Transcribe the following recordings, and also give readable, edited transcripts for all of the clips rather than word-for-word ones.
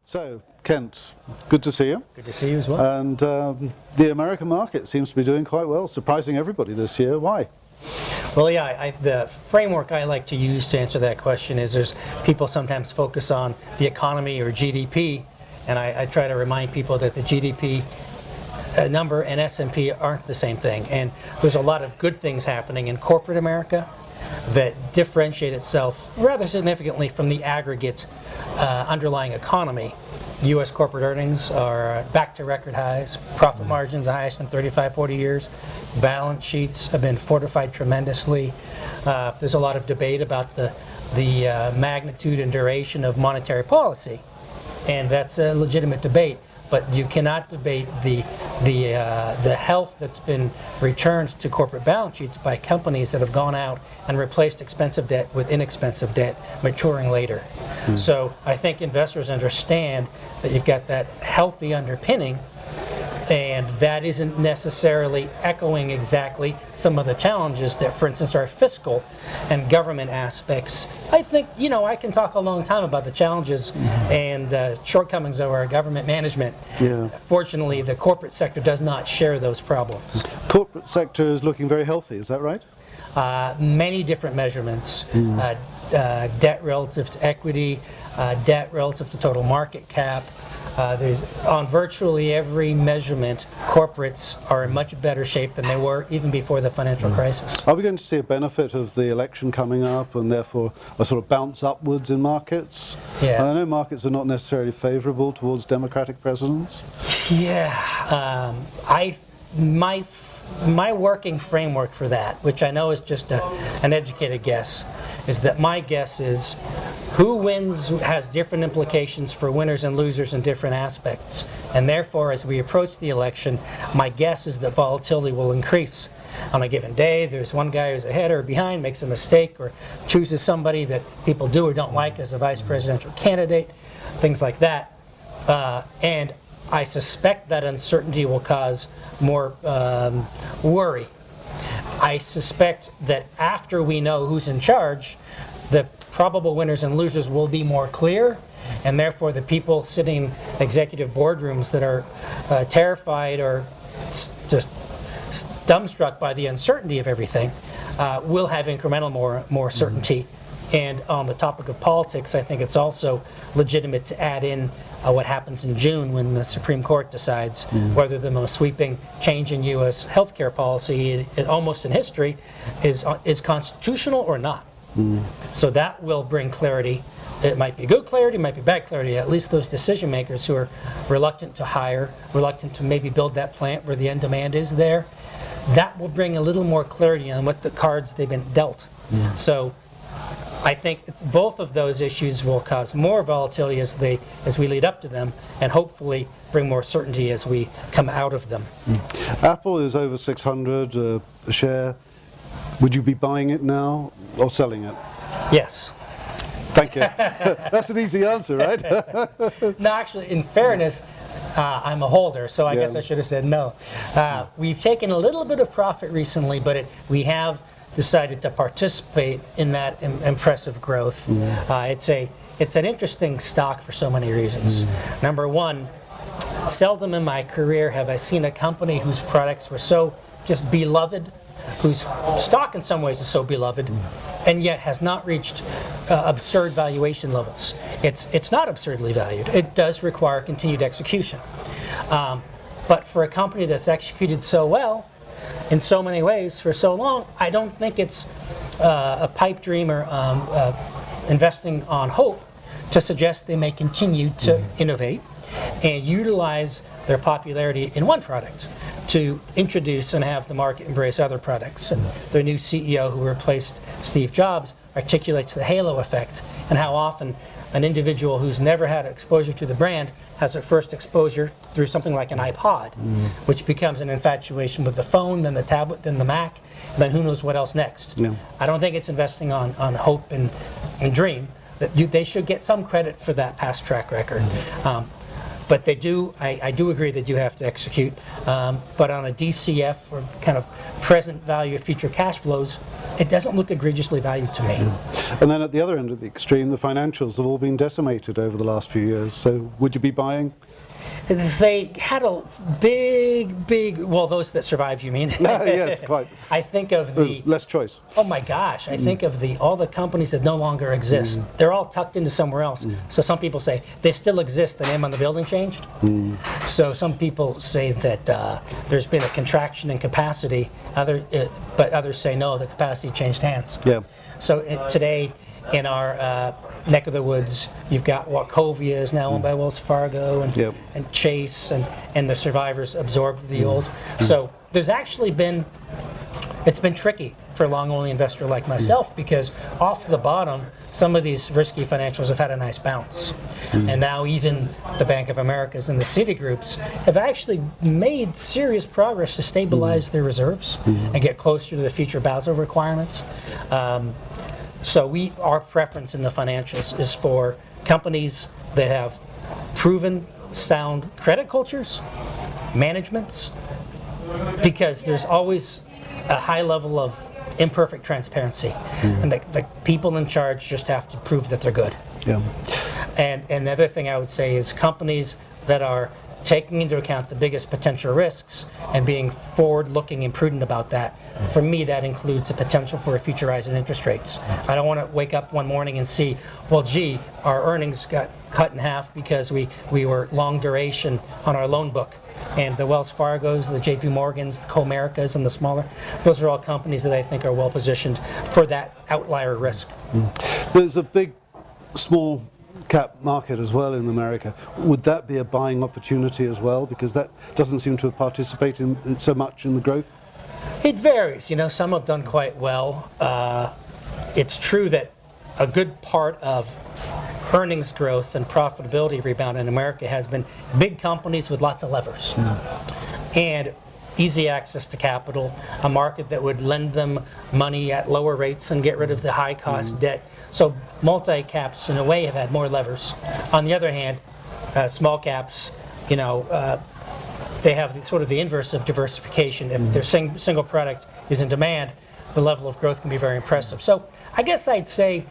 So, Kent, good to see you. Good to see you as well. And the American market seems to be doing quite well, surprising everybody this year. Why? Well, yeah, the framework I like to use to answer that question is there's people sometimes focus on the economy or GDP, and I try to remind people that the GDP number and S&P aren't the same thing. And there's a lot of good things happening in corporate America that differentiate itself rather significantly from the aggregate underlying economy. U.S. corporate earnings are back to record highs, profit margins the highest in 35, 40 years, balance sheets have been fortified tremendously. There's a lot of debate about the magnitude and duration of monetary policy, and that's a legitimate debate. But you cannot debate the health that's been returned to corporate balance sheets by companies that have gone out and replaced expensive debt with inexpensive debt maturing later. So I think investors understand that you've got that healthy underpinning, and that isn't necessarily echoing exactly some of the challenges that, for instance, are fiscal and government aspects. I think, you know, I can talk a long time about the challenges and shortcomings of our government management. Yeah. Fortunately, the corporate sector does not share those problems. Corporate sector is looking very healthy, is that right? Many different measurements, debt relative to equity, debt relative to total market cap. On virtually every measurement, corporates are in much better shape than they were even before the financial crisis. Are we going to see a benefit of the election coming up and therefore a sort of bounce upwards in markets? Yeah. I know markets are not necessarily favorable towards Democratic presidents. Yeah, my working framework for that, which I know is just an educated guess, is that my guess is who wins has different implications for winners and losers in different aspects. And therefore, as we approach the election, my guess is that volatility will increase. On a given day, there's one guy who's ahead or behind, makes a mistake, or chooses somebody that people do or don't like as a vice presidential candidate, things like that. And I suspect that uncertainty will cause more worry. I suspect that after we know who's in charge, the probable winners and losers will be more clear, and therefore the people sitting in executive boardrooms that are terrified or just dumbstruck by the uncertainty of everything will have incremental more certainty. And on the topic of politics, I think it's also legitimate to add in what happens in June when the Supreme Court decides whether the most sweeping change in U.S. healthcare policy, almost in history, is constitutional or not. So that will bring clarity. It might be good clarity, it might be bad clarity. At least those decision makers who are reluctant to hire, reluctant to maybe build that plant where the end demand is there, that will bring a little more clarity on what the cards they've been dealt. So I think both of those issues will cause more volatility as we lead up to them, and hopefully bring more certainty as we come out of them. Apple is over 600 a share. Would you be buying it now or selling it? Yes. Thank you. That's an easy answer, right? No, actually, in fairness, I'm a holder, so I guess I should have said no. We've taken a little bit of profit recently, but we have decided to participate in that impressive growth. It's an interesting stock for so many reasons. Number one, seldom in my career have I seen a company whose products were so just beloved, whose stock in some ways is so beloved, and yet has not reached absurd valuation levels. It's not absurdly valued. It does require continued execution. But for a company that's executed so well, in so many ways for so long, I don't think it's a pipe dream or investing on hope to suggest they may continue to innovate and utilize their popularity in one product to introduce and have the market embrace other products. And their new CEO who replaced Steve Jobs articulates the halo effect and how often an individual who's never had exposure to the brand has their first exposure through something like an iPod, which becomes an infatuation with the phone, then the tablet, then the Mac, then who knows what else next. I don't think it's investing on hope and dream. That they should get some credit for that past track record. But they do, I do agree they do have to execute. But on a DCF, or kind of present value of future cash flows, it doesn't look egregiously valued to me. And then at the other end of the extreme, the financials have all been decimated over the last few years. So would you be buying? They had a big, well, those that survive, you mean? Yes, quite. I think of the, Less choice. oh my gosh, I think of all the companies that no longer exist. They're all tucked into somewhere else. So some people say they still exist, the name on the building changed. So some people say that there's been a contraction in capacity, but others say no, the capacity changed hands. Yeah. So today, in our neck of the woods, you've got Wachovia is now owned by Wells Fargo, and, Yep. and Chase, and the survivors absorbed the old. So there's actually been, it's been tricky for a long-only investor like myself, because off the bottom, some of these risky financials have had a nice bounce. And now even the Bank of Americas and the Citigroups have actually made serious progress to stabilize their reserves and get closer to the future Basel requirements. So our preference in the financials is for companies that have proven sound credit cultures, managements, because there's always a high level of imperfect transparency, and the people in charge just have to prove that they're good. Yeah. And the other thing I would say is companies that are taking into account the biggest potential risks and being forward-looking and prudent about that. For me, that includes the potential for a future rise in interest rates. I don't want to wake up one morning and see, well, gee, our earnings got cut in half because we were long duration on our loan book. And the Wells Fargos, the JP Morgans, the Comerica's, and the smaller, those are all companies that I think are well positioned for that outlier risk. There's a big, small cap market as well in America. Would that be a buying opportunity as well? Because that doesn't seem to have participated in so much in the growth. It varies. Some have done quite well. It's true that a good part of earnings growth and profitability rebound in America has been big companies with lots of levers and easy access to capital, a market that would lend them money at lower rates and get rid of the high cost debt. So multi-caps in a way have had more levers. On the other hand, small caps, they have sort of the inverse of diversification. If their single product is in demand, the level of growth can be very impressive. So I guess I'd say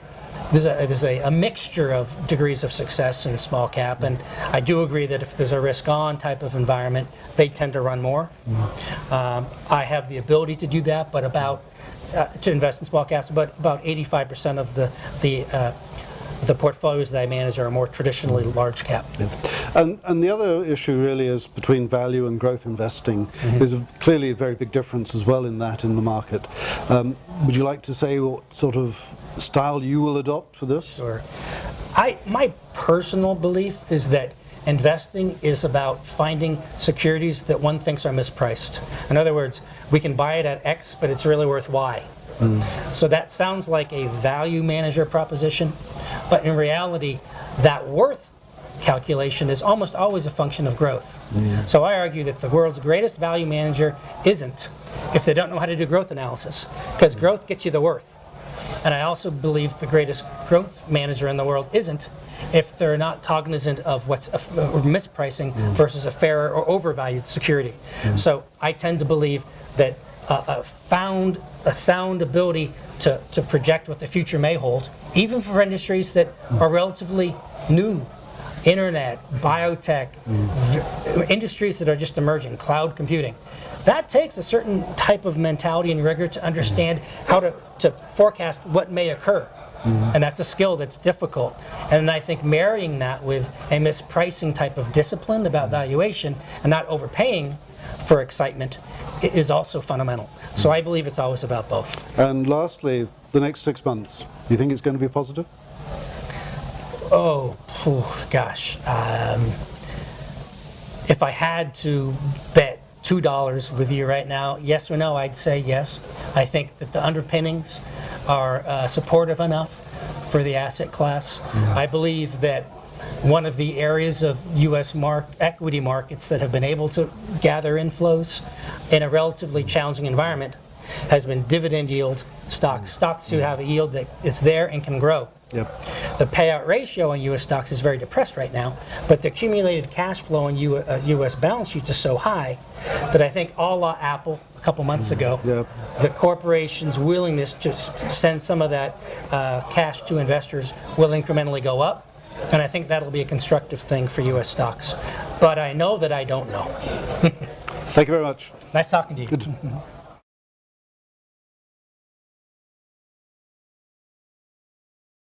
there's a mixture of degrees of success in small cap, and I do agree that if there's a risk-on type of environment, they tend to run more. I have the ability to do that, but to invest in small caps, but about 85% of the portfolios that I manage are more traditionally large cap. Yeah. And the other issue really is between value and growth investing. There's clearly a very big difference as well in the market. Would you like to say what sort of style you will adopt for this? Sure. My personal belief is that investing is about finding securities that one thinks are mispriced. In other words, we can buy it at X, but it's really worth Y. So that sounds like a value manager proposition, but in reality, that worth calculation is almost always a function of growth. So I argue that the world's greatest value manager isn't if they don't know how to do growth analysis, because growth gets you the worth. And I also believe the greatest growth manager in the world isn't if they're not cognizant of what's mispricing versus a fair or overvalued security. So I tend to believe that a sound ability to project what the future may hold, even for industries that are relatively new, internet, biotech, industries that are just emerging, cloud computing. That takes a certain type of mentality and rigor to understand how to forecast what may occur. And that's a skill that's difficult. And I think marrying that with a mispricing type of discipline about valuation and not overpaying for excitement is also fundamental. So I believe it's always about both. And lastly, the next 6 months, do you think it's going to be positive? Gosh. If I had to bet $2 with you right now, yes or no, I'd say yes. I think that the underpinnings are supportive enough for the asset class. I believe that one of the areas of U.S. equity markets that have been able to gather inflows in a relatively challenging environment has been dividend yield stocks who have a yield that is there and can grow. Yep. The payout ratio on U.S. stocks is very depressed right now, but the accumulated cash flow on U.S. balance sheets is so high that I think a la Apple a couple months ago, Yep. the corporation's willingness to send some of that cash to investors will incrementally go up, and I think that'll be a constructive thing for U.S. stocks. But I know that I don't know. Thank you very much. Nice talking to you. Good.